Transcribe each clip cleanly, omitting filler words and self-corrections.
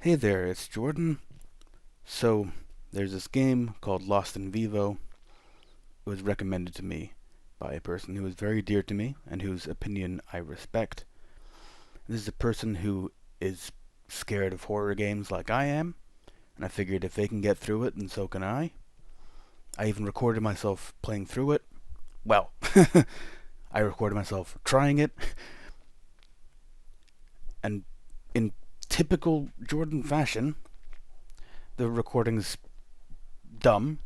Hey there, it's Jordan. So, there's this game called Lost in Vivo. It was recommended to me by a person who is very dear to me and whose opinion I respect. This is a person who is scared of horror games like I am, and I figured if they can get through it, then so can I. I even recorded myself playing through it. Well, I recorded myself trying it, and in typical Jordan fashion, the recording's dumb.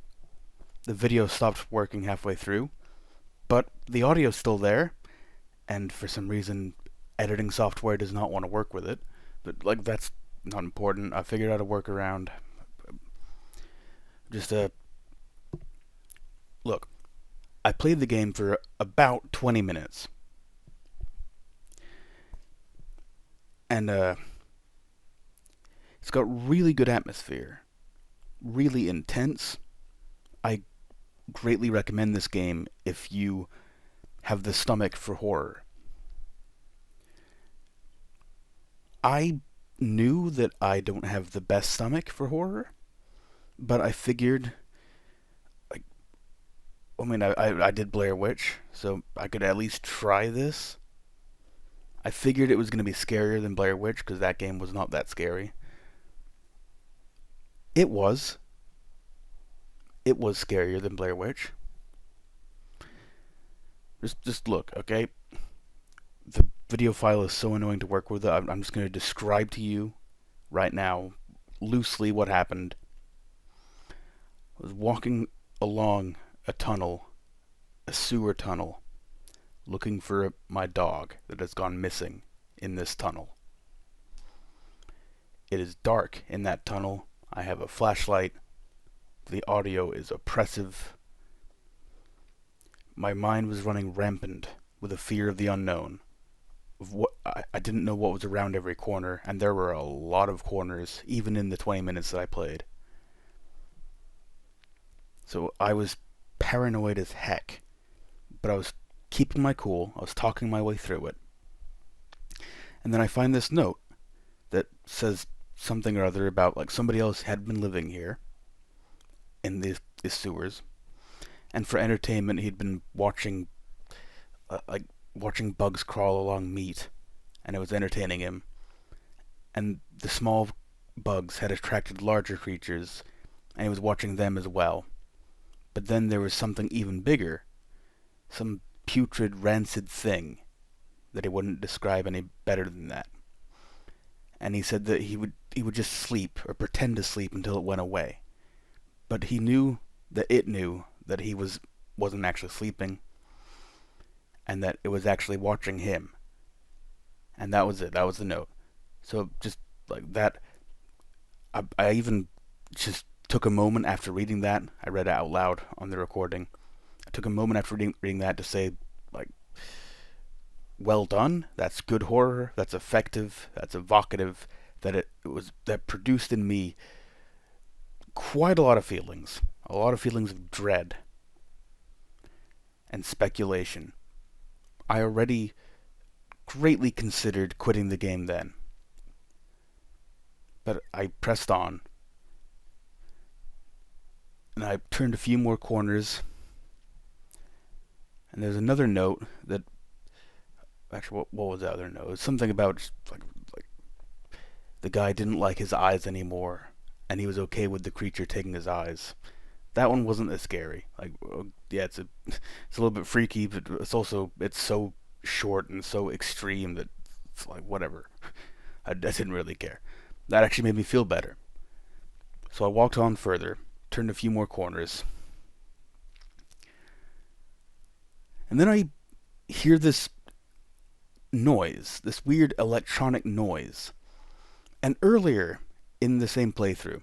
The video stopped working halfway through, but the audio's still there, and for some reason, editing software does not want to work with it. But, that's not important. I figured out a workaround. Just, look, I played the game for about 20 minutes. And, it's got really good atmosphere. Really intense. I greatly recommend this game if you have the stomach for horror. I knew that I don't have the best stomach for horror, but I figured, like, I did Blair Witch, so I could at least try this. I figured it was going to be scarier than Blair Witch because that game was not that scary. It was. It was scarier than Blair Witch. Just look, okay? The video file is so annoying to work with. I'm just going to describe to you right now loosely what happened. I was walking along a tunnel, a sewer tunnel, looking for my dog that has gone missing in this tunnel. It is dark in that tunnel. I have a flashlight. The audio is oppressive. My mind was running rampant with a fear of the unknown. I didn't know what was around every corner, and there were a lot of corners, even in the 20 minutes that I played. So I was paranoid as heck, but I was keeping my cool. I was talking my way through it. And then I find this note that says something or other about somebody else had been living here in these sewers, and for entertainment he'd been watching bugs crawl along meat, and it was entertaining him. And the small bugs had attracted larger creatures, and he was watching them as well. But then there was something even bigger, some putrid, rancid thing that he wouldn't describe any better than that. And he said that he would just sleep or pretend to sleep until it went away. But he knew that it knew that he wasn't actually sleeping, and that it was actually watching him. And that was it. That was the note. So just like that, I even just took a moment after reading that. I read it out loud on the recording. I took a moment after reading that to say, well done. That's good horror. That's effective. That's evocative. That produced in me quite a lot of feelings. A lot of feelings of dread and speculation. I already greatly considered quitting the game then. But I pressed on. And I turned a few more corners. And there's another note that... Actually, what was the other note? It was something about just like the guy didn't like his eyes anymore, and he was okay with the creature taking his eyes. That one wasn't as scary. Yeah, it's a little bit freaky, but it's so short and so extreme that it's whatever. I didn't really care. That actually made me feel better. So I walked on further, turned a few more corners, and then I hear this noise, this weird electronic noise. And earlier in the same playthrough,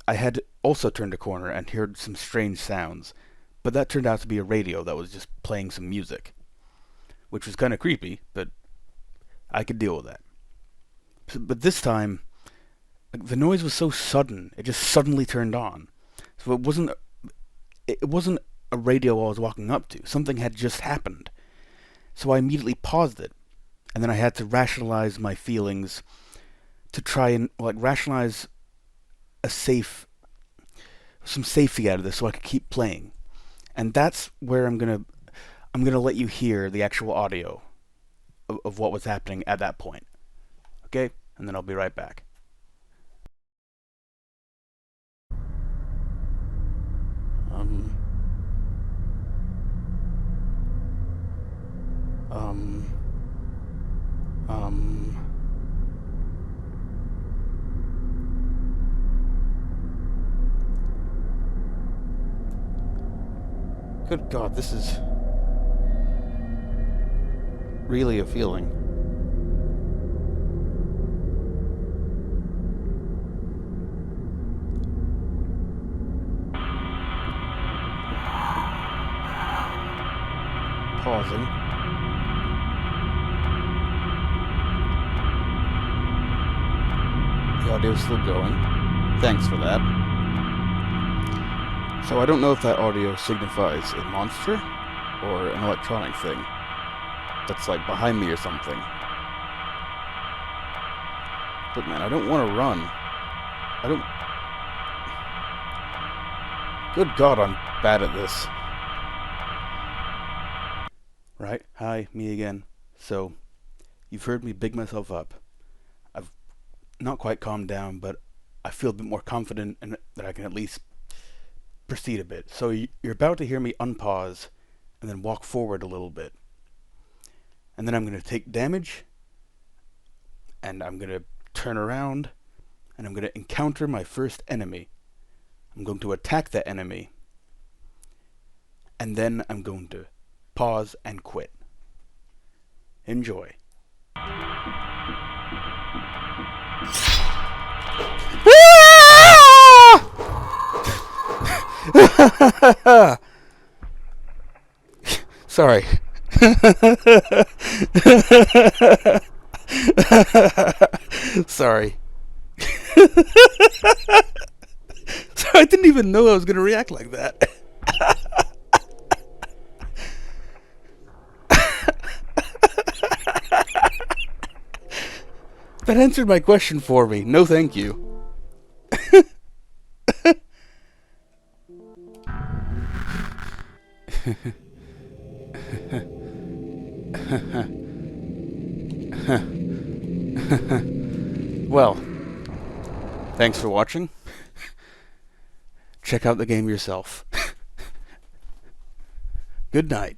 I had also turned a corner and heard some strange sounds, but that turned out to be a radio that was just playing some music, which was kind of creepy, but I could deal with that. But this time, the noise was so sudden; it just suddenly turned on. So it wasn't a radio I was walking up to. Something had just happened. So I immediately paused it, and then I had to rationalize my feelings to try and like rationalize a safe some safety out of this so I could keep playing. And that's where I'm gonna let you hear the actual audio of what was happening at that point. Okay? And then I'll be right back. Um um um Good God, this is really a feeling. Pausing. The audio's still going. Thanks for that. So I don't know if that audio signifies a monster or an electronic thing that's like behind me or something. But man, I don't want to run. I don't... Good God, I'm bad at this. Right? Hi, me again. So, you've heard me big myself up. I've not quite calmed down, but I feel a bit more confident in that I can at least proceed a bit. So you're about to hear me unpause and then walk forward a little bit. And then I'm going to take damage, and I'm going to turn around, and I'm going to encounter my first enemy. I'm going to attack that enemy, and then I'm going to pause and quit. Enjoy. Sorry. Sorry. So I didn't even know I was going to react like that. That answered my question for me. No thank you. Well, thanks for watching. Check out the game yourself. Good night.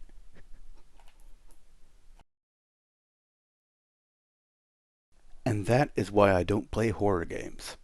And that is why I don't play horror games.